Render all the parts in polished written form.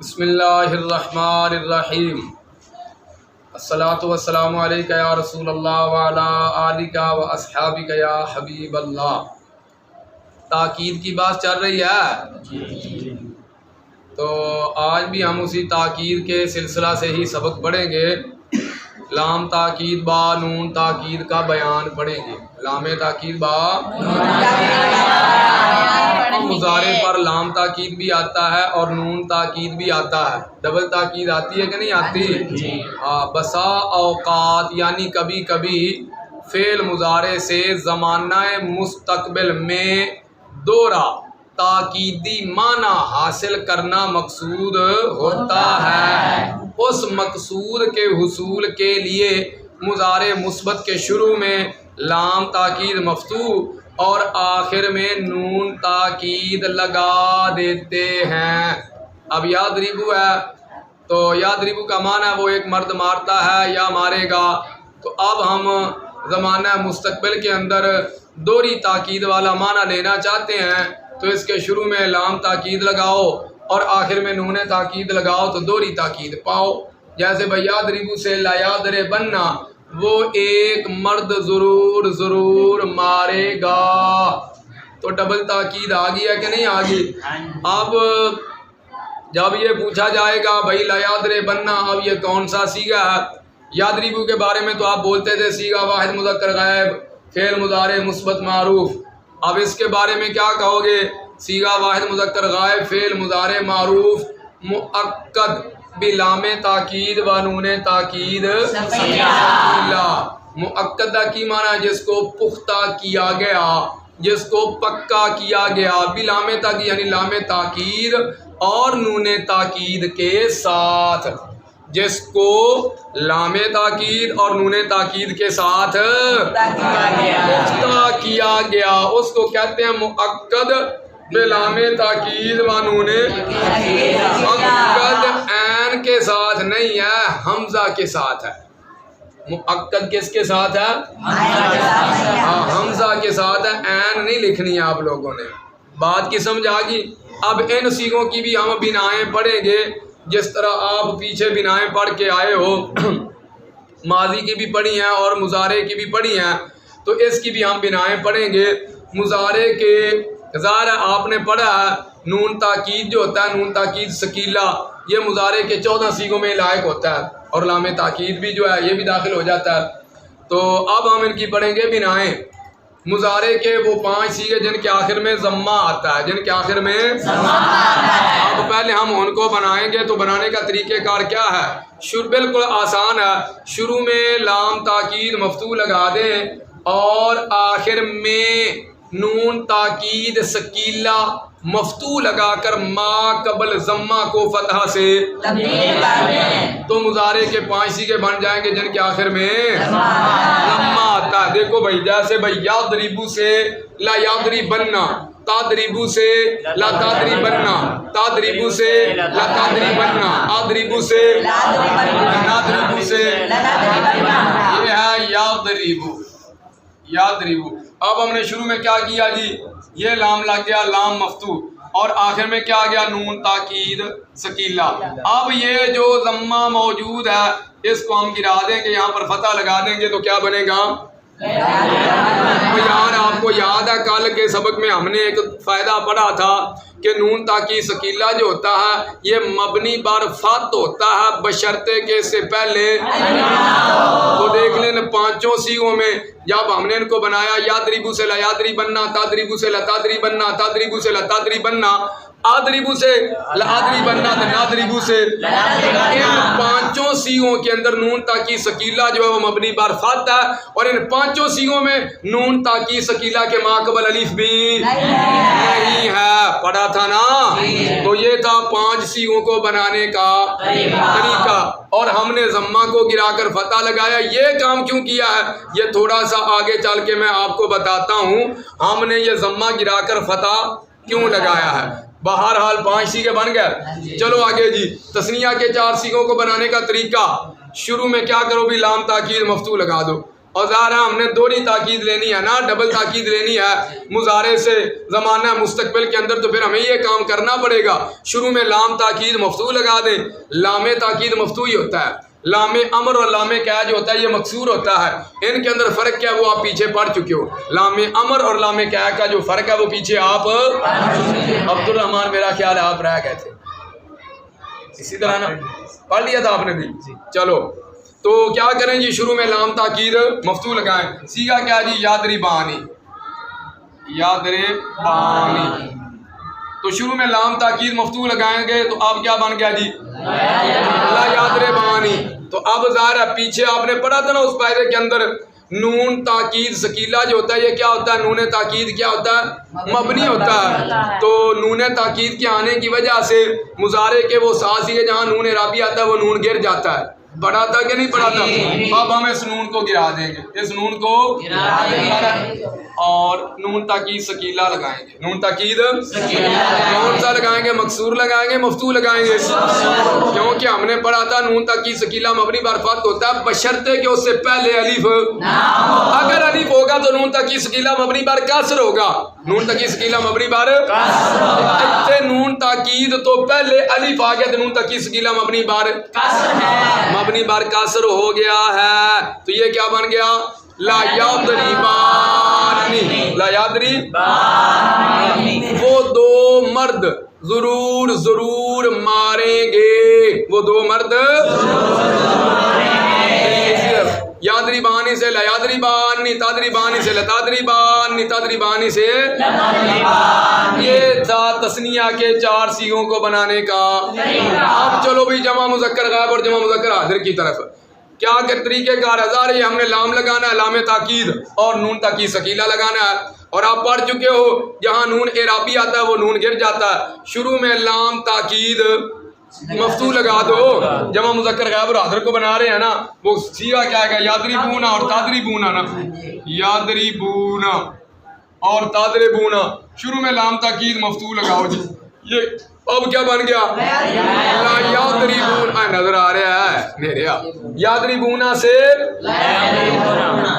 بسم اللہ الرحمن الرحیم الصلاۃ والسلام علیک یا رسول اللہ وعلی آلک و اصحابک یا حبیب اللہ۔ تاکید کی بات چل رہی ہے تو آج بھی ہم اسی تاکید کے سلسلہ سے ہی سبق پڑھیں گے۔ لام تاکید با نون تاکید کا بیان پڑھیں گے۔ لام تاکید با مضارع پر لام تاکید بھی آتا ہے اور نون تاکید بھی آتا ہے۔ ڈبل تاکید آتی ہے کہ نہیں آتی؟ بسا اوقات یعنی کبھی کبھی فعل مضارع سے زمانہ مستقبل میں دوہرا تاکیدی معنی حاصل کرنا مقصود ہوتا ہے۔ اس مقصود کے حصول کے لیے مضارع مثبت کے شروع میں لام تاکید مفتوح اور آخر میں نون تاکید لگا دیتے ہیں۔ اب یادریبو ہے تو یادریبو کا معنی ہے وہ ایک مرد مارتا ہے یا مارے گا۔ تو اب ہم زمانہ مستقبل کے اندر دوہری تاکید والا معنی لینا چاہتے ہیں تو اس کے شروع میں لام تاکید لگاؤ اور آخر میں نون تاکید لگاؤ تو دوہری تاکید پاؤ۔ جیسے بھائی یادریبو سے لا یادربنا، وہ ایک مرد ضرور ضرور مارے گا، تو ڈبل تاکید آ گئی ہے کہ نہیں آ گئی؟ اب جب یہ پوچھا جائے گا بھائی لا یادربنا، اب یہ کون سا صیغہ ہے؟ یادریبو کے بارے میں تو آپ بولتے تھے صیغہ واحد مذکر غائب فعل مضارع مثبت معروف۔ اب اس کے بارے میں کیا کہو گے؟ صیغہ واحد مذکر غائب فعل مضارع معروف مؤکد بلام تاکید و نون تاکید سکیلا۔ مؤکدہ کی معنی جس کو پختہ کیا گیا، جس کو پکا کیا گیا، بلام تاکید یعنی لام تاکید اور نون تاکید کے ساتھ، جس کو لام تاکید اور نون تاکید کے ساتھ پختہ کیا گیا، اس کو کہتے ہیں مؤکد بلام تاکید و نون مؤکد عین کے ساتھ نہیں ہے، حمزہ کے ساتھ ہے۔ مؤکد کس کے ساتھ ہے؟ حمزہ کے ساتھ ہے، عین نہیں لکھنی ہے آپ لوگوں نے۔ بات کی سمجھ آ گئی؟ اب ان صیغوں کی بھی ہم بنائیں پڑھیں گے، جس طرح آپ پیچھے بنائیں پڑھ کے آئے ہو، ماضی کی بھی پڑھی ہیں اور مضارع کی بھی پڑھی ہیں، تو اس کی بھی ہم بنائیں پڑھیں گے۔ مضارع کے ظاہر آپ نے پڑھا ہے نون تاکید جو ہوتا ہے، نون تاکید ثقیلہ، یہ مضارع کے 14 صیغوں میں لائق ہوتا ہے اور لام تاکید بھی جو ہے یہ بھی داخل ہو جاتا ہے۔ تو اب ہم ان کی پڑھیں گے بنائیں۔ مضارع کے وہ 5 صیغے جن کے آخر میں ضمہ آتا ہے، جن کے آخر میں اب پہلے ہم ان کو بنائیں گے تو بنانے کا طریقہ کار کیا ہے؟ بالکل آسان ہے۔ شروع میں لام تاکید مفتوح لگا دیں اور آخر میں نون تاکید ثقیلہ مفتوح لگا کر ما قبل ضمہ کو فتحہ سے تبدیل کر دیں تو مضارع کے 5 صیغے بن جائیں گے جن کے آخر میں ضمہ آتا ہے۔ دیکھو بھائی، جیسے بھائی یادریبو سے لا یادریبنا، تادریبو سے لا تادریبنا، تادریبو سے لا تادریبنا، آدریبو سے نادریبو سے، یہ ہے یادریبو۔ یادریبو اب ہم نے شروع میں کیا کیا جی؟ یہ لام لگ گیا، لام مفتوح، اور آخر میں کیا گیا؟ نون تاکید ثقیلہ۔ اب یہ جو ضمہ موجود ہے اس کو ہم گرا دیں گے، یہاں پر فتح لگا دیں گے تو کیا بنے گا؟ یار آپ کو یاد ہے کل کے سبق میں ہم نے ایک فائدہ پڑھا تھا کہ نون تاکید ثقیلہ جو ہوتا ہے یہ مبنی بر فتح ہوتا ہے بشرطے کہ اس سے پہلے تو دیکھ لیں 5 صیغوں میں جب ہم نے ان کو بنایا، یادریبو سے لا یادریبنا، تادریبو سے لا تادریبنا، تادریبو سے لا تادریبنا، آدریبو سے لا آدریبنا، نادریبو سے، ان 5 صیغوں کے اندر نون تاکید ثقیلہ جو ہے وہ مبنی بر فتح ہے، اور ان 5 صیغوں میں نون تاکید ثقیلہ کے ما قبل الف بھی نہیں ہے۔ پڑھا تھا نا؟ تو یہ تھا 5 صیغوں کو بنانے کا طریقہ، اور ہم نے ضمہ کو گرا کر فتح لگایا۔ یہ کام کیوں کیا ہے یہ تھوڑا سا آگے چل کے میں آپ کو بتاتا ہوں، ہم نے یہ ضمہ گرا کر فتح کیوں لگایا ہے۔ بہرحال 5 صیغے بن گئے۔ چلو آگے جی، تثنیہ کے 4 صیغوں کو بنانے کا طریقہ، شروع میں کیا کرو بھی لام تاکید مفتوح لگا دو، اور ظاہر ہے ہم نے دوہری تاکید لینی ہے نا، ڈبل تاکید لینی ہے مضارع سے زمانہ مستقبل کے اندر، تو پھر ہمیں یہ کام کرنا پڑے گا، شروع میں لام تاکید مفتوح لگا دیں۔ لام تاکید مفتوح ہی ہوتا ہے، لام امر اور لام کیا جو ہوتا ہے یہ مکسور ہوتا ہے، ان کے اندر فرق کیا وہ آپ پیچھے پڑھ چکے ہو۔ لام امر اور لام کیا کا جو فرق ہے وہ پیچھے آپ عبد الرحمان میرا خیال ہے آپ رہ گئے تھے، اسی طرح نا پڑھ لیا تھا آپ نے بھی۔ چلو تو کیا کریں جی، شروع میں لام تاکید مفتوح لگائیں، سیگا کیا جی یادربانی، یادربانی، تو شروع میں لام تاکید مفتوح لگائیں گے تو آپ کیا بن گیا جی لا یادربانی۔ تو اب ظاہر ہے پیچھے آپ نے پڑھا تھا نا اس قاعدے کے اندر نون تاکید ثقیلہ جو ہوتا ہے یہ کیا ہوتا ہے، نون تاکید کیا ہوتا ہے مبنی ہوتا ہے، تو نون تاکید کے آنے کی وجہ سے مضارع کے وہ ساتھ ہی جہاں نون اعرابی آتا ہے وہ نون گر جاتا ہے، پڑھا تھا کہ نہیں پڑھا تھا؟ اب ہم اس نون کو گرا دیں گے، اس نون کو اور نون تاکید ثقیلہ لگائیں گے، نون تاکید کون سا لگائیں گے، مکسور لگائیں گے مفتوح لگائیں گے، کیونکہ ہم نے پڑھا تھا نون تاکید ثقیلہ مبنی بر فتح ہوتا ہے بشرطے کہ اس سے پہلے الف، اگر الف ہوگا تو نون تاکید ثقیلہ مبنی بر کسر ہوگا، نون تاکید ثقیلہ مبنی بر کسر، نون تاکید تو پہلے الف آ گیا تو نون تاکید ثقیلہ مبنی بر کسر ہے، مبنی بر کسر ہو گیا ہے، تو یہ کیا بن گیا لا یادربانی، لا یادربانی، وہ دو مرد ضرور ضرور ماریں گے، وہ دو مرد یادربانی سے لا یادربانی، تادربانی سے لتادربانی، تادربانی سے یہ تھا تثنیہ کے چار سیغوں کو بنانے کا۔ اب چلو بھئی جمع مذکر غائب اور جمع مذکر حاضر کی طرف، کیا کہ طریقہ کار ہزار ہے، ہم نے لام لگانا ہے، لام تاکید اور نون تاکید ثقیلہ لگانا ہے، اور آپ پڑھ چکے ہو جہاں نون اعرابی آتا ہے وہ نون گر جاتا ہے، شروع میں لام تاکید مفتوح لگا دو، جمع مذکر غائب اور حاضر کو بنا رہے ہیں نا، وہ سیغہ کیا ہے یادربونا اور تادربونا نا، یادربونا اور تادربونا، شروع میں لام تاکید مفتوح لگاؤ جی، یہ اب کیا بن گیا لا یادربونا، نظر آ رہا ہے میرے یادربونا سے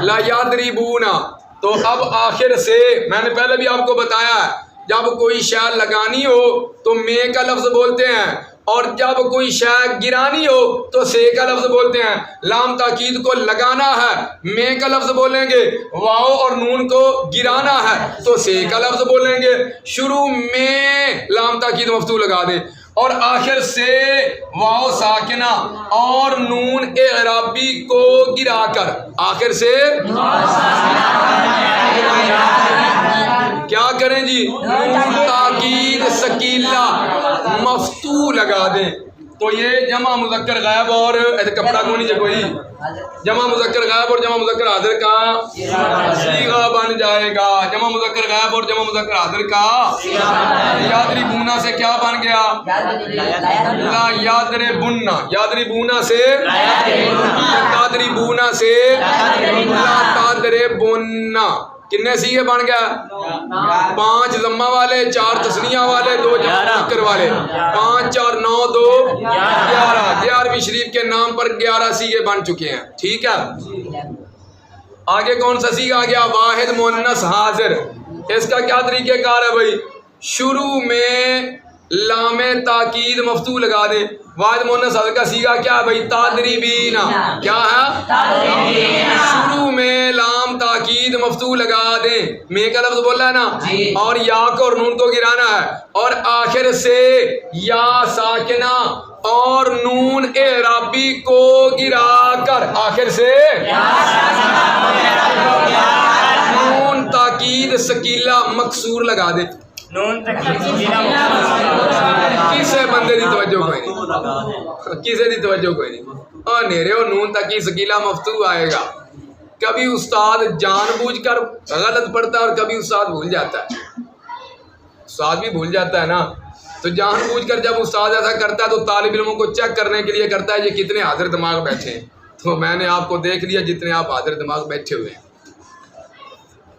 لا یادربونا، تو اب آخر سے میں نے پہلے بھی آپ کو بتایا ہے جب کوئی شے لگانی ہو تو میں کا لفظ بولتے ہیں، اور جب کوئی شے گرانی ہو تو سے کا لفظ بولتے ہیں، لام تاکید کو لگانا ہے میں کا لفظ بولیں گے، واو اور نون کو گرانا ہے تو سے کا لفظ بولیں گے، شروع میں لام تاکید مفتوح لگا دیں اور آخر سے واو ساکنہ اور نون اعرابی کو گرا کر، آخر سے کیا کریں جی نون تاکید ثقیلہ مفتوح لگا دیں، تو یہ جمع مذکر غائب اور کپڑا کو نہیں کوئی جمع مذکر غائب اور جمع مذکر حاضر کا صیغہ بن جائے گا، جمع مذکر غائب اور جمع مذکر حاضر کا یادربونا سے کیا بن گیا لا یادربونا، یادربونا سے تادربونا سے لا تادربونا، کتنے سیغے بن گیا 5 ضمہ والے، 4 تثنیہ والے، 2 جمع مذکر والے، 5 4 9 2 11، 11ویں شریف کے نام پر 11 سیغے بن چکے ہیں، ٹھیک ہے۔ آگے کون سا سیغہ آ گیا واحد مؤنث حاضر، اس کا کیا طریقہ کار ہے بھائی، شروع میں لام تاکید مفتوح لگا دیں، واحد مؤنث حاضر کا سیغہ کیا ہے بھائی تادریبینا، کیا ہے شروع میں لام تاکید مفتوح لگا دیں، میں کا لفظ بول رہا ہے نا، اور یا کو اور نون کو گرانا ہے، اور آخر سے یا ساکنہ اور نون اعرابی کو گرا کر، آخر سے نون تاکید ثقیلہ مکسور لگا دیں، کسے بندے دی توجہ کوئی نہیں، کسے دی توجہ کوئی نہیں، اور نیرے ہو نون تاکید ثقیلہ مفتوح آئے گا، کبھی استاد جان بوجھ کر غلط پڑھتا ہے اور کبھی استاد بھول جاتا ہے، استاد بھی بھول جاتا ہے نا، تو جان بوجھ کر جب استاد ایسا کرتا ہے تو طالب علموں کو چیک کرنے کے لیے کرتا ہے یہ کتنے حاضر دماغ بیٹھے ہیں، تو میں نے آپ کو دیکھ لیا جتنے آپ حاضر دماغ بیٹھے ہوئے ہیں،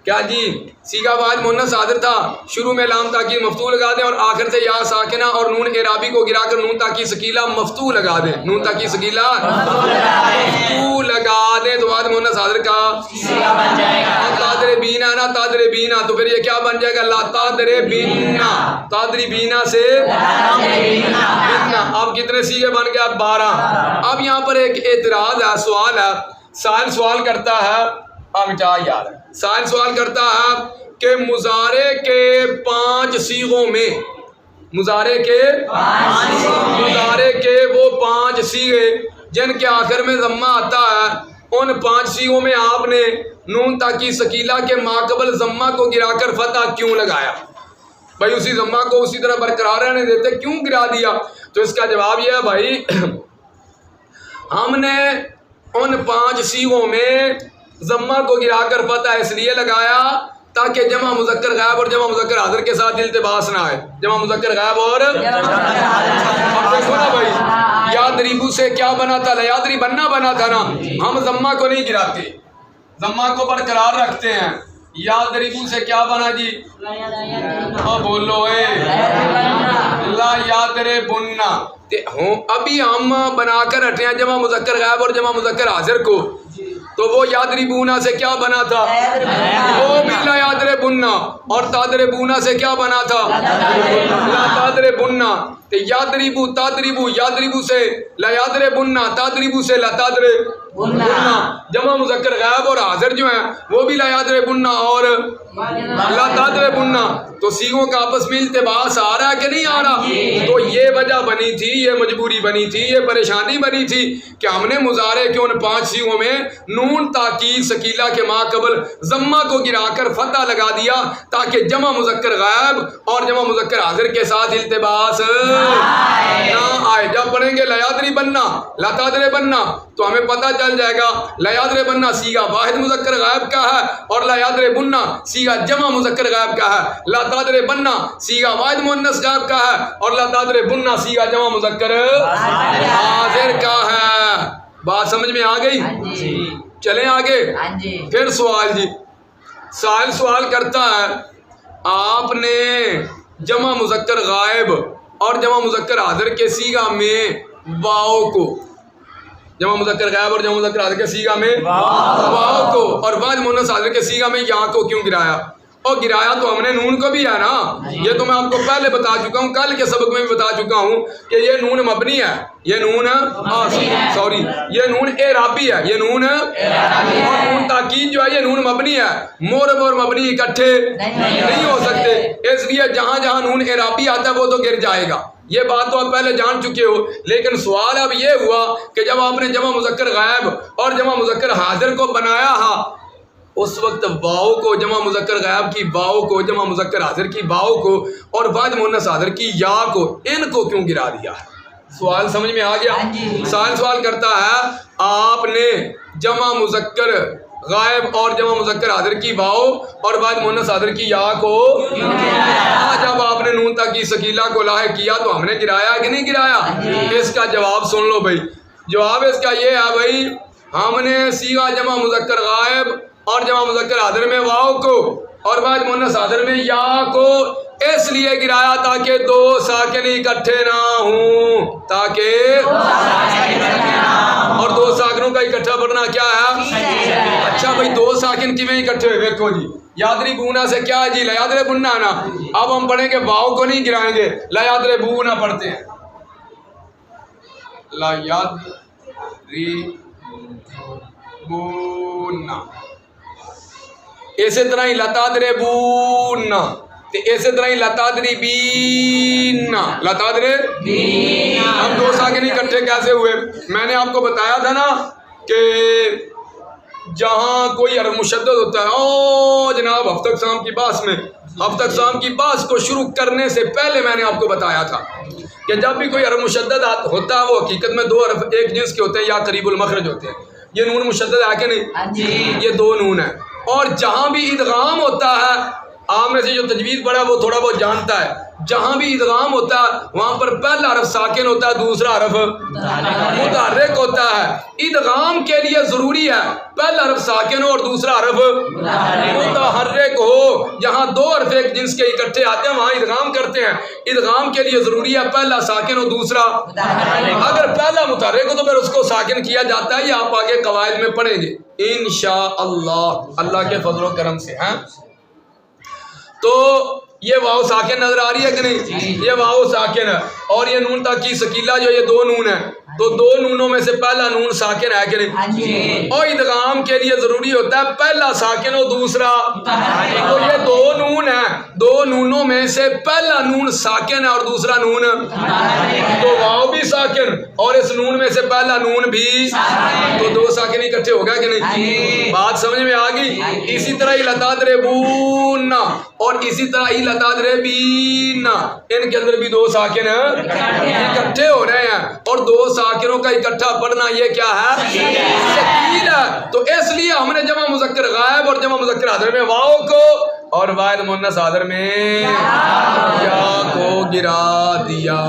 کیا جی سیغہ واحد مؤنث حاضر تھا، شروع میں لام تاکید مفتوح لگا دیں اور آخر سے یا ساکنہ اور نون اعرابی کو گرا کر نون تاکید ثقیلہ مفتوح لگا دیں، نون تاکید ثقیلہ مفتوح لگا دیں تو واحد مؤنث حاضر کا صیغہ بن جائے گا۔ تادربین نا تادربین تو پھر یہ کیا بن جائے گا؟ لا تادربین، تادربین سے بننا۔ اب کتنے صیغے بن گئے؟ 12۔ اب یہاں پر ایک اعتراض ہے، سوال ہے، سائل سوال کرتا ہے، یار سائل سوال کرتا ہے کہ مضارع کے 5 صیغوں میں، مضارع کے وہ 5 صیغے جن کے آخر میں ضمہ آتا ہے، ان 5 صیغوں میں آپ نے نون تاکید ثقیلہ کے ماقبل ضمہ کو گرا کر فتح کیوں لگایا؟ بھائی اسی ضمہ کو اسی طرح برقرار رہنے دیتے، کیوں گرا دیا؟ تو اس کا جواب یہ ہے بھائی ہم نے ان 5 صیغوں میں ضمہ کو گرا کر فتح اس لیے لگایا تاکہ جمع مذکر غائب اور جمع مذکر حاضر کے ساتھ التباس نہ آئے، جمع مذکر غائب اور اب دیکھو نا بھائی یادریبو سے کیا بنا تھا؟ لیادری بننا بنا تھا نا، ہم ضمہ کو نہیں گراتے، ضمہ کو برقرار رکھتے ہیں۔ یادریبو سے کیا بنا جی؟ بولو لا یادربنا، ابھی ہم بنا کر ہٹے ہیں جمع مذکر غائب اور جمع مذکر حاضر کو، تو وہ یادربونا سے کیا بنا تھا؟ وہ بھی لا یادربنا، اور تادربونا سے کیا بنا تھا؟ لا تادربنا۔ تو یادربو تادربو، یادربو سے لا یادربنا، تادربو سے لا تادربنا، جمع مذکر غائب اور حاضر جو ہیں وہ بھی لا یادربنا اور لا تادربنا، تو صیغوں کا آپس میں التباس آ رہا ہے کہ نہیں آ رہا؟ تو یہ وجہ بنی تھی، یہ مجبوری بنی تھی، یہ پریشانی بنی تھی کہ ہم نے مضارع کے ان 5 صیغوں میں نون تاکید ثقیلہ کے ماقبل ضمہ کو گرا کر فتح لگا دیا تاکہ جمع مذکر غائب اور جمع مذکر حاضر کے ساتھ التباس نہ آئے۔ جب پڑھیں گے لا یادربنا لا تادربنا تو ہمیں پتہ چل جائے گا لا یادربنا صیغہ واحد مذکر غائب کا ہے اور لا یادربنا صیغہ جمع مذکر غائب کا ہے، لا تادربنا صیغہ واحد مؤنث غائب کا ہے اور لا تادربنا صیغہ جمع مذکر حاضر کا ہے۔ بات سمجھ میں آ گئی؟ چلیں آگے۔ پھر سوال جی، سائل سوال کرتا ہے آپ نے جمع مذکر غائب اور جمع مذکر حاضر کے صیغہ میں واؤ کو، جمع مذکر غائب اور جمع مذکر حاضر کے صیغہ میں واؤ کو اور واحد مؤنث حاضر کے صیغہ میں یا کو کیوں گرایا؟ اور گرایا تو ہم نے نون کو بھی ہے نا، یہ تو میں آپ کو پہلے بتا چکا ہوں، کل کے سبق میں بھی بتا چکا ہوں کہ یہ نون مبنی ہے، یہ نون یہ نون اعرابی ہے، یہ نون اور نون تاکید جو ہے یہ نون مبنی ہے، مورب اور مبنی اکٹھے نہیں ہو سکتے، اس لیے جہاں جہاں نون اعرابی آتا ہے وہ تو گر جائے گا، یہ بات تو آپ پہلے جان چکے ہو۔ لیکن سوال اب یہ ہوا کہ جب آپ نے جمع مذکر غائب اور جمع مذکر حاضر کو بنایا ہے اس وقت واؤ کو، جمع مذکر غائب کی واؤ کو، جمع مذکر حاضر کی واؤ کو اور واحد مؤنث حاضر کی یا کو، ان کو کیوں گرا دیا ہے؟ سوال سمجھ میں آ گیا؟ سوال کرتا ہے آپ نے جمع مذکر غائب اور جمع مذکر حاضر کی واؤ اور واحد مؤنث حاضر کی یا کو جب آپ نے نون تاکید ثقیلہ کو لاحق کیا تو ہم نے گرایا کہ نہیں گرایا؟ اس کا جواب سن لو بھائی، جواب اس کا یہ ہے بھائی ہم نے صیغہ جمع مذکر غائب اور جمع مذکر حاضر میں واؤ کو اور واحد مؤنث حاضر میں یا کو اس لیے گرایا تاکہ 2 ساکن اکٹھے نہ ہوں، تاکہ اور 2 ساکنوں کا اکٹھا پڑھنا کیا ہے؟ اچھا بھائی 2 ساکن کیویں اکٹھے ہوئے؟ دیکھو جی یادربونا سے کیا ہے جی؟ لا یادربنا نا، اب ہم پڑھیں گے واؤ کو نہیں گرائیں گے، لا یادربونا پڑھتے ہیں، لا یادربونا، اسی طرح ہی لتادربون، اسی طرح ہی لتادربین، لتادربین، ہم 2 ساکن اکٹھے کیسے ہوئے؟ میں نے آپ کو بتایا تھا نا کہ جہاں کوئی حرف مشدد ہوتا ہے، او جناب ہفتہ اقسام کی بحث میں، ہفتہ اقسام کی بحث کو شروع کرنے سے پہلے میں نے آپ کو بتایا تھا کہ جب بھی کوئی حرف مشدد ہوتا ہے وہ حقیقت میں 2 حرف ایک جنس کے ہوتے ہیں یا قریب المخرج ہوتے ہیں، یہ نون مشدد ہے کہ نہیں؟ یہ 2 نون ہیں، اور جہاں بھی ادغام ہوتا ہے آپ میں سے جو تجوید پڑھا وہ تھوڑا بہت جانتا ہے، جہاں بھی ادغام ہوتا ہے وہاں پر پہلا حرف ساکن ہوتا ہے، دوسرا حرف متحرک ہوتا ہے۔ ادغام کے لیے ضروری ہے پہلا حرف ساکن ہو اور دوسرا حرف متحرک ہو۔ جہاں دو حرف ایک جنس کے اکٹھے آتے ہیں وہاں ادغام کرتے ہیں۔ ادغام کے لیے ضروری ہے پہلا ساکن ہو دوسرا، اگر پہلا متحرک ہو تو پھر اس کو ساکن کیا جاتا ہے، یہ آپ آگے قواعد میں پڑھیں گے انشاءاللہ اللہ کے فضل و کرم سے۔ ہیں تو یہ واو ساکن نظر آ رہی ہے کہ نہیں؟ یہ واو ساکن ہے اور یہ نون تاکید ثقیلہ جو یہ دو نون ہے، تو دو نونوں میں سے پہلا نون ساکن ہے کہ نہیں؟ اور ادغام کے لیے ضروری ہوتا ہے پہلا ساکن ہو دوسرا، تو یہ دو نون ہے، دو نونوں میں سے پہلا نون ساکن ہے اور دوسرا نون، تو واو بھی ساکن اور اس نون میں سے پہلا نون بھی، تو دو ساکن اکٹھے ہو گیا کہ نہیں؟ بات سمجھ میں آ گئی؟ اسی طرح لتادربون اور اسی طرح لتادربین، ان کے اندر بھی دو ساکن اکٹھے ہو رہے ہیں اور دو ساکنوں کا اکٹھا پڑھنا یہ کیا ہے؟ ثقیل ہے۔ تو اس لیے ہم نے جمع مذکر غائب اور جمع مذکر حاضر میں واو کو اور واحد مؤنث حاضر میں یا کو گرا دیا۔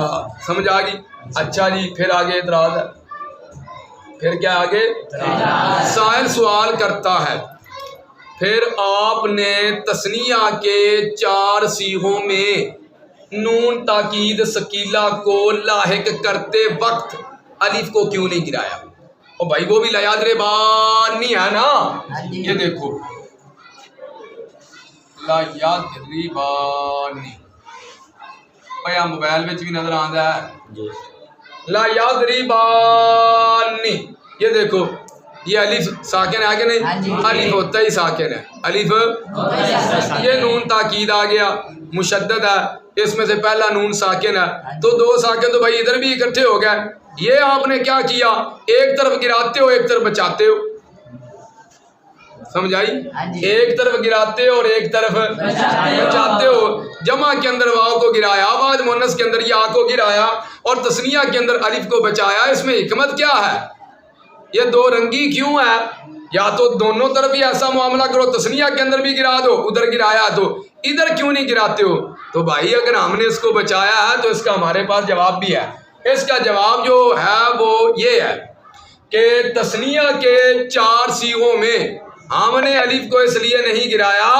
سمجھ آ گئی؟ اچھا جی، پھر آگے اعتراض ہے، پھر کیا آگے؟ سائل سوال کرتا ہے پھر آپ نے تثنیہ کے 4 صیغوں میں نون تاکید ثقیلہ کو لاحق کرتے وقت الف کو کیوں نہیں گرایا؟ اور بھائی وہ بھی لیادربانی ہے نا، یہ دیکھو لیادربانی، یا موبائل میں بھی نظر آتا ہے لیادربانی، یہ دیکھو یہ الف ساکن ہے کہ نہیں؟ الف ہوتا ہی ساکن ہے، الف یہ نون تاکید آ گیا مشدد ہے، اس میں سے پہلا نون ساکن ہے، تو دو ساکن تو بھائی ادھر بھی اکٹھے ہو گئے۔ یہ آپ نے کیا کیا؟ ایک طرف گراتے ہو ایک طرف بچاتے ہو، سمجھ آئی؟ ایک طرف گراتے ہو اور ایک طرف بچاتے ہو۔ جمع کے اندر واو کو گرایا، واحد مؤنث کے اندر یا کو گرایا اور تثنیہ کے اندر الف کو بچایا، اس میں حکمت کیا ہے؟ یہ دو رنگی کیوں ہے؟ یا تو دونوں طرف ہی ایسا معاملہ کرو، تثنیہ کے اندر بھی گرا دو، ادھر گرایا تو ادھر کیوں نہیں گراتے ہو؟ تو بھائی اگر ہم نے اس کو بچایا ہے تو اس کا ہمارے پاس جواب بھی ہے۔ اس کا جواب جو ہے وہ یہ ہے کہ تثنیہ کے 4 صیغوں میں ہم نے الف کو اس لیے نہیں گرایا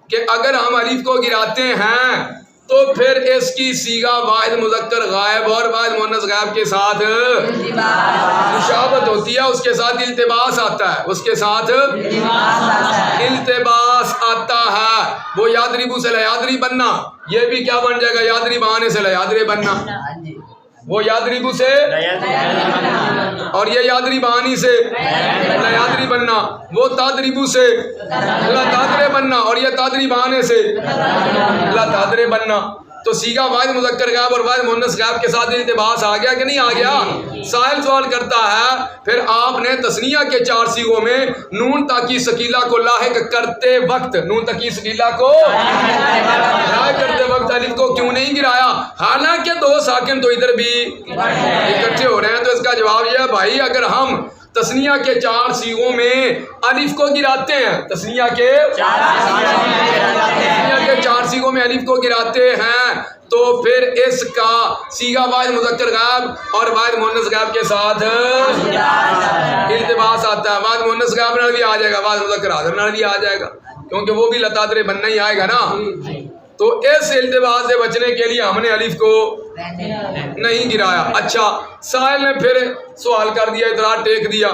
کہ اگر ہم الف کو گراتے ہیں تو پھر اس کی صیغہ واحد مذکر غائب اور واحد مؤنث غائب کے ساتھ مشابہت ہوتی ہے، اس کے ساتھ التباس آتا ہے، اس کے ساتھ التباس آتا ہے۔ وہ یادریبو سے لیادری بننا، یہ بھی کیا بن جائے گا؟ یادری بہانے سے لیادری بننا، وہ یادریبو سے اور یہ یادری بہانی سے لیادری بننا، وہ تادریبو سے لتادرے بننا اور یہ تادری بہانے سے لتادرے بننا۔ تو صیغہ واحد مذکر غائب اور واحد مؤنث غائب کے ساتھ التباس آ گیا کہ نہیں آ گیا؟ سائل سوال کرتا ہے پھر آپ نے تثنیہ کے 4 صیغوں میں نون تاکید ثقیلہ کو لاحق کرتے وقت، نون تاکید ثقیلہ کو لاحق کرتے وقت الف کو کیوں نہیں گرایا؟ حالانکہ دو ساکن تو ادھر بھی اکٹھے ہو رہے ہیں۔ تو اس کا جواب یہ ہے بھائی اگر ہم تثنیہ کے 4 صیغوں میں الف کو گراتے ہیں، تثنیہ کے 4 صیغوں میں الف کو گراتے ہیں تو پھر اس کا صیغہ واحد مذکر غائب اور واحد مؤنث غائب کے ساتھ التباس آتا ہے۔ واحد مؤنث غائب نال بھی آ جائے گا، واحد مذکر حاضر نال بھی آ جائے گا، کیونکہ وہ بھی لتادرے بننا ہی آئے گا نا۔ تو اس التباس سے بچنے کے لیے ہم نے الف کو نہیں گرایا۔ اچھا، سائل نے پھر سوال کر دیا، اعتراض ٹیک دیا،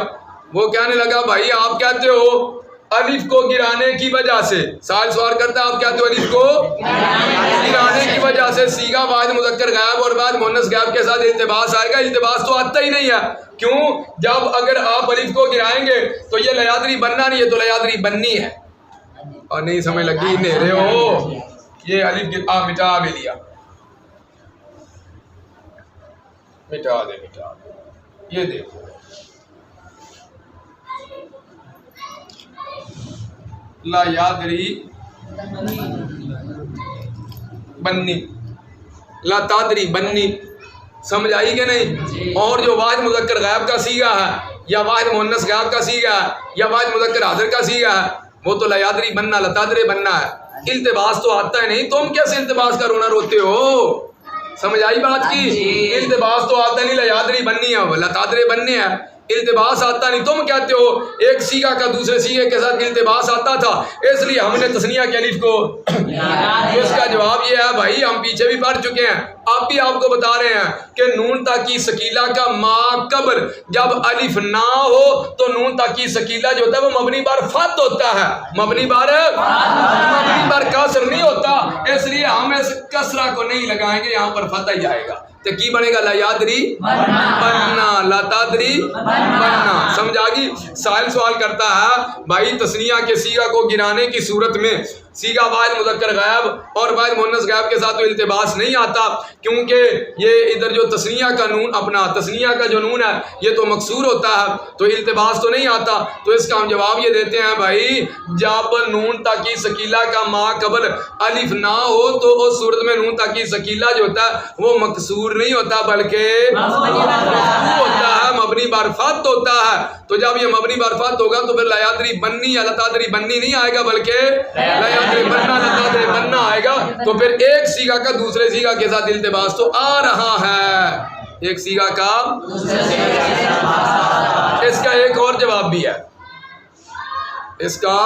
وہ کہنے لگا بھائی آپ کہتے ہو الف کو گرانے کی وجہ سے، سائل سوال کرتا ہے آپ کہتے ہو الف کو گرانے کی وجہ سے صیغہ واحد مذکر غائب اور واحد مؤنث غائب کے ساتھ التباس آئے گا۔ التباس تو آتا ہی نہیں ہے، کیوں؟ جب اگر آپ الف کو گرائیں گے تو یہ لیادری بننا نہیں ہے، تو لیادری بننی ہے۔ اور نہیں سمجھ لگی نیرے ہو، یہ الف مٹا بھی لیا، مٹا دے مٹا دے، یہ دیکھو لا یادری بننی، لا تادری بننی، سمجھ آئی کہ نہیں؟ اور جو واحد مذکر غائب کا صیغہ ہے یا واحد مؤنث غائب کا صیغہ ہے یا واحد مذکر حاضر کا صیغہ ہے وہ تو لا یادری بننا، لا تادری بننا ہے۔ التباس تو آتا ہے نہیں، تم کیسے التباس کا رونا روتے ہو؟ سمجھ آئی بات کی؟ التباس تو آتا نہیں، لیادری بننی ہے، لتادرے بننے ہیں، التباس آتا نہیں۔ تم کہتے ہو ایک سیگا کا دوسرے سیگے کے ساتھ التباس آتا تھا، اس لیے ہم نے تثنیہ کے الف کو، تو اس کا جواب یہ ہے بھائی ہم پیچھے بھی پڑھ چکے ہیں، آپ بھی آپ کو بتا رہے ہیں کہ نون تاکید ثقیلہ کا ما قبل جب الف نہ ہو تو نون تاکید ثقیلہ جو ہوتا ہے وہ مبنی بر فتح ہوتا ہے، مبنی بر کسر نہیں ہوتا، اس لیے ہم اس کسرہ کو نہیں لگائیں گے، یہاں پر فتح ہی آئے گا۔ تو کی بنے گا؟ لا یادری بننا، لا تادری بننا۔ سمجھ آگی؟ سائل سوال کرتا ہے بھائی تثنیہ کے سیگا کو گرانے کی صورت میں سیگا واحد مذکر غائب اور واحد مؤنث غائب کے ساتھ تو التباس نہیں آتا، کیونکہ یہ ادھر جو تثنیہ کا نون، اپنا تثنیہ کا جو نون ہے یہ تو مکسور ہوتا ہے، تو التباس تو نہیں آتا۔ تو اس کا ہم جواب یہ دیتے ہیں بھائی جب نون تاکید ثقیلہ کا ما قبل الف نہ ہو تو اس صورت میں نون تاکید ثقیلہ جو ہوتا ہے وہ مکسور نہیں ہوتا بلکہ مرفوع ہوتا ہے، مبنی بر فتح ہوتا ہے۔ تو جب یہ مبنی بر فتح ہوگا تو پھر لا یادری بننی یا لتادری بننی نہیں آئے گا بلکہ لا یادری بننا لتادری بننا آئے گا۔ تو پھر ایک سیگا کا دوسرے سیگا کے ساتھ التباس تو آ رہا ہے، ایک سیگا کا اس کا ایک اور جواب بھی ہے، اس کا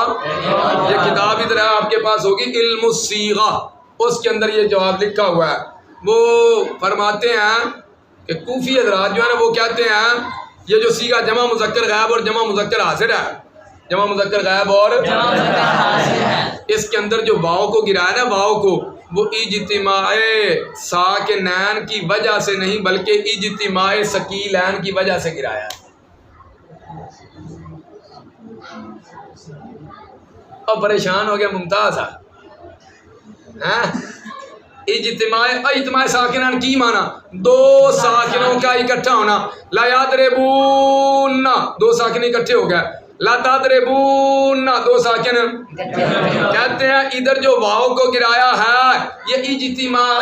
یہ کتاب ادھر ہے آپ کے پاس ہوگی علم الصیغہ، اس کے اندر یہ جواب لکھا ہوا ہے۔ وہ فرماتے ہیں کہ کوفی حضرات جو ہے نا وہ کہتے ہیں یہ جو سیگا جمع مذکر غائب اور جمع مذکر حاضر ہے، جمع مذکر غائب اور اس کے اندر جو واؤ کو گرایا نا، واؤ کو، وہ اجتماع ساکنین کی وجہ سے نہیں بلکہ اجتماع ثقیلین کی وجہ سے گرایا ہے۔ اب پریشان ہو گیا ممتاز ہے، اجتماع ساکنان کی مانا دو ساکنوں کا اکٹھا ہونا، لا یادربون دو ساکن اکٹھے ہو گئے، لا تادربون دو ساکن کہتے ہیں ادھر جو واؤ کو گرایا ہے یہ اجتماع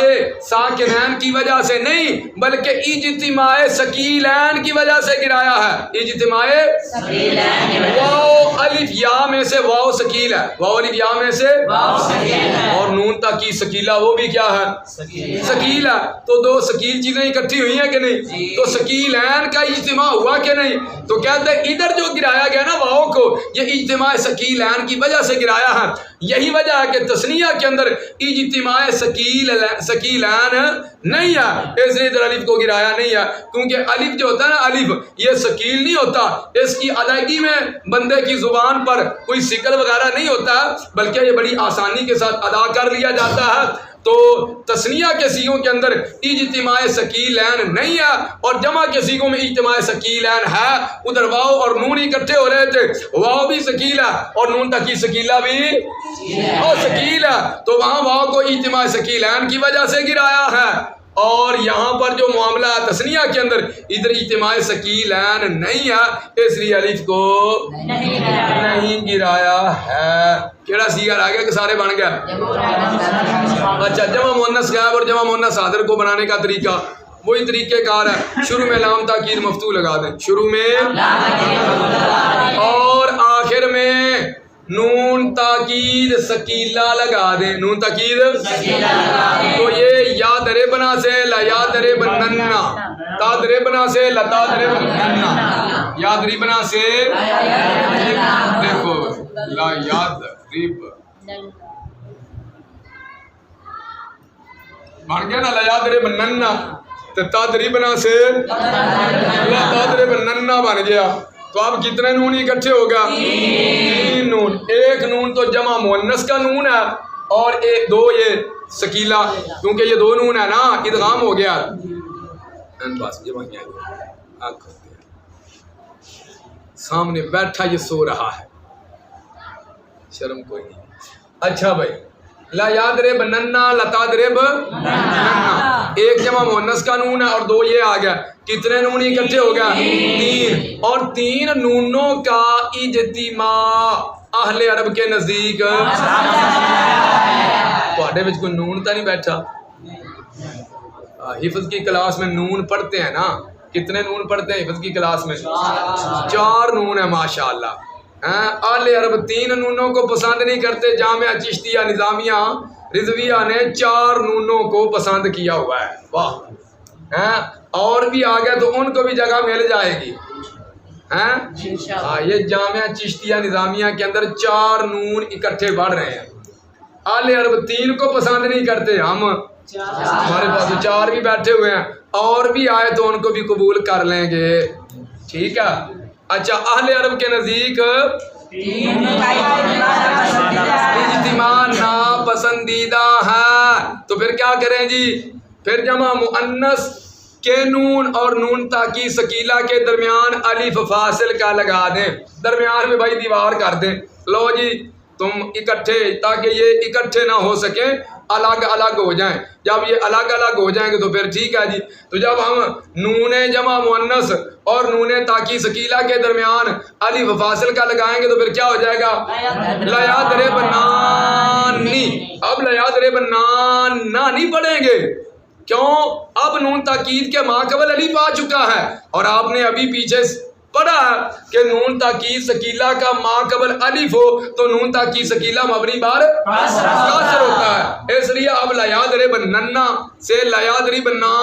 ساکنین کی وجہ سے نہیں بلکہ اجتماع ثقیلین کی وجہ سے گرایا ہے۔ اجتماع واؤ الف یا میں سے واؤ ثقیل ہے، واؤ الف یا میں سے اور نون تاکید ثقیلہ وہ بھی کیا ہے؟ ثقیل ہے۔ تو دو ثقیل چیزیں اکٹھی ہوئی ہیں کہ نہیں؟ تو ثقیلین کا اجتماع ہوا کہ نہیں؟ تو کہتے ہیں ادھر جو گرایا گیا نا واؤ کو یہ اجتماع ثقیلین کی وجہ سے گرایا ہے۔ یہی وجہ ہے کہ تثنیہ کے اندر اجتماع ثقیلین نہیں ہے، اس لیے ادھر الف کو گرایا نہیں ہے، کیونکہ الف جو ہوتا ہے نا الف یہ ثقیل نہیں ہوتا، اس کی ادائیگی میں بندے کی زبان پر کوئی ثقل وغیرہ نہیں ہوتا بلکہ یہ بڑی آسانی کے ساتھ ادا کر لیا جاتا ہے۔ تو تثنیہ کے سیغوں کے اندر اجتماع ثقیلین نہیں ہے اور جمع کے سیغوں میں اجتماع ثقیلین ہے، ادھر واؤ اور نون اکٹھے ہو رہے تھے، واؤ بھی ثقیل ہے اور نون تاکید ثقیلہ بھی ثقیل ہے، تو وہاں واؤ کو اجتماع ثقیلین کی وجہ سے گرایا ہے، اور یہاں پر جو معاملہ ہے تثنیہ کے اندر ادھر اجتماع ثقیلین نہیں ہے، اس لیے الف کو نہیں گرایا ہے۔ کیڑا سیگا آ گیا کہ سارے بن گیا؟ اچھا، جمع مؤنث غائب اور جمع مؤنث حاضر کو بنانے کا طریقہ وہی طریقہ کار ہے، شروع میں لام تاکید مفتوح لگا دیں، شروع میں اور آخر میں نون تاکید ثقیلہ لگا دیں، نون تاکید تو یہ یا درے بنا سے لا یا درے بننا، تا درے بنا سے لتا درے بننا، یا دری بنا سے دیکھو لا یاد ریب بن گیا نا، لا یاد ریب ننا تا دری بنا سے لا تا ریب ننا بن گیا۔ تو اب کتنے نون اکٹھے ہو گیا؟ تین نون، ایک نون تو جمع مؤنث کا نون ہے اور ایک دو یہ ثقیلہ، کیونکہ یہ دو نون ہے نا ادغام ہو گیا۔ سامنے بیٹھا یہ سو رہا ہے، شرم کوئی نہیں۔ اچھا بھائی، لا یادرب ننا لتا درب ننا، ایک جمع مؤنث کا نون ہے اور دو یہ آ گیا، کتنے نون اکٹھے ہو گیا؟ تین، اور تین نونوں کا اجتماع اہل عرب کے نزدیک تواڈے وچ کوئی نون تا نہیں بیٹھا؟ حفظ کی کلاس میں نون پڑھتے ہیں نا، کتنے نون پڑھتے ہیں حفظ کی کلاس میں؟ 4 نون ہے ماشاءاللہ، اہل عرب 3 نونوں کو پسند نہیں کرتے، جامعہ چشتیہ نظامیہ رضویہ نے 4 نونوں کو پسند کیا ہوا ہے۔ واہ، اور بھی آگے تو ان کو بھی جگہ مل جائے گی۔ یہ جامعہ چشتیہ نظامیہ کے اندر 4 نون اکٹھے بڑھ رہے ہیں۔ اہل عرب 3 کو پسند نہیں کرتے، ہمارے پاس 4 بھی بیٹھے ہوئے ہیں، اور بھی آئے تو ان کو بھی قبول کر لیں گے، ٹھیک ہے۔ اچھا، اہل عرب کے نزدیک اجتماع ناپسندیدہ ہے، تو پھر کیا کریں جی؟ پھر جمع مؤنث کے نون اور نون تاکید ثقیلہ کے درمیان الف فاصل کا لگا دیں، درمیان میں بھائی دیوار کر دیں، لو جی تم اکٹھے، تاکہ یہ اکٹھے نہ ہو سکیں، الگ الگ ہو جائیں۔ جب یہ الگ الگ ہو جائیں گے تو پھر ٹھیک ہے جی۔ تو جب ہم نون جمع مؤنث اور نون تاکید ثقیلہ کے درمیان الف فاصل کا لگائیں گے تو پھر کیا ہو جائے گا؟ لیضربنانی۔ اب لیضربنانی نہیں پڑھیں گے، کیوں؟ اب نون تاکید کے ماقبل الف آ چکا ہے، اور آپ نے ابھی پیچھے پڑھا کہ نون تاکید ثقیلہ کا ماقبل الف ہو تو نون تاکید ثقیلہ مبنی بار کاسر ہوتا ہے، اس لیے اب لیضربننا سے لیضربننا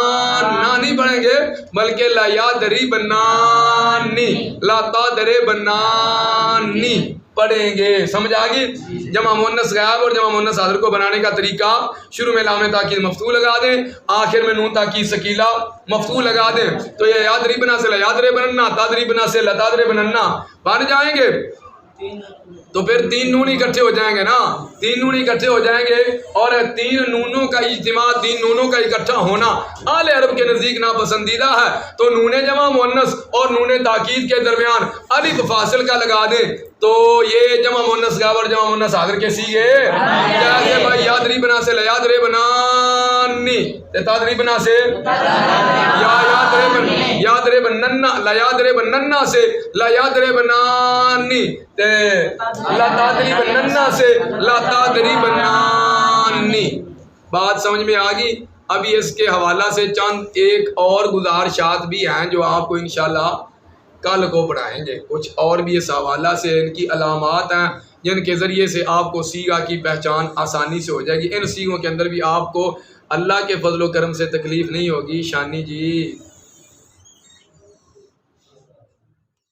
نہیں پڑھیں گے، بلکہ لیضربنانی، لا تضربنانی پڑھیں گے، سمجھ آگئی؟ جمع مؤنث غائب اور جمع مؤنث حاضر کو بنانے کا طریقہ، شروع میں لام تاکید مفتوح لگا دیں، آخر میں نون تاکید ثقیلہ مفتوح لگا دیں، تو یہ یضربنا سے لیضربننا، تضربنا سے لتضربننا بن جائیں گے۔ تو پھر 3 نون اکٹھے ہو جائیں گے نا، 3 نون اکٹھے ہو جائیں گے، اور 3 نونوں کا اجتماع، 3 نونوں کا اکٹھا ہونا اہل عرب کے نزدیک ناپسندیدہ ہے، تو نون جمع مؤنث اور نون تاکید کے درمیان الف فاصل کا لگا دیں، تو یہ جمع مؤنث غائب اور جمع مؤنث حاضر کے سیغے، جیسے بھائی یضربنا سے لیضربنانی، تضربنا سے یضربننا، لیضربننا سے لیضربنانی، لتضربننا سے لتضربنانی۔ بات سمجھ میں آ گئی؟ ابھی اس کے حوالہ سے چند ایک اور گزارشات بھی ہیں جو آپ کو انشاءاللہ کل کو پڑھائیں گے، کچھ اور بھی اس حوالہ سے ان کی علامات ہیں جن کے ذریعے سے آپ کو صیغہ کی پہچان آسانی سے ہو جائے گی۔ ان صیغوں کے اندر بھی آپ کو اللہ کے فضل و کرم سے تکلیف نہیں ہوگی، شانی جی۔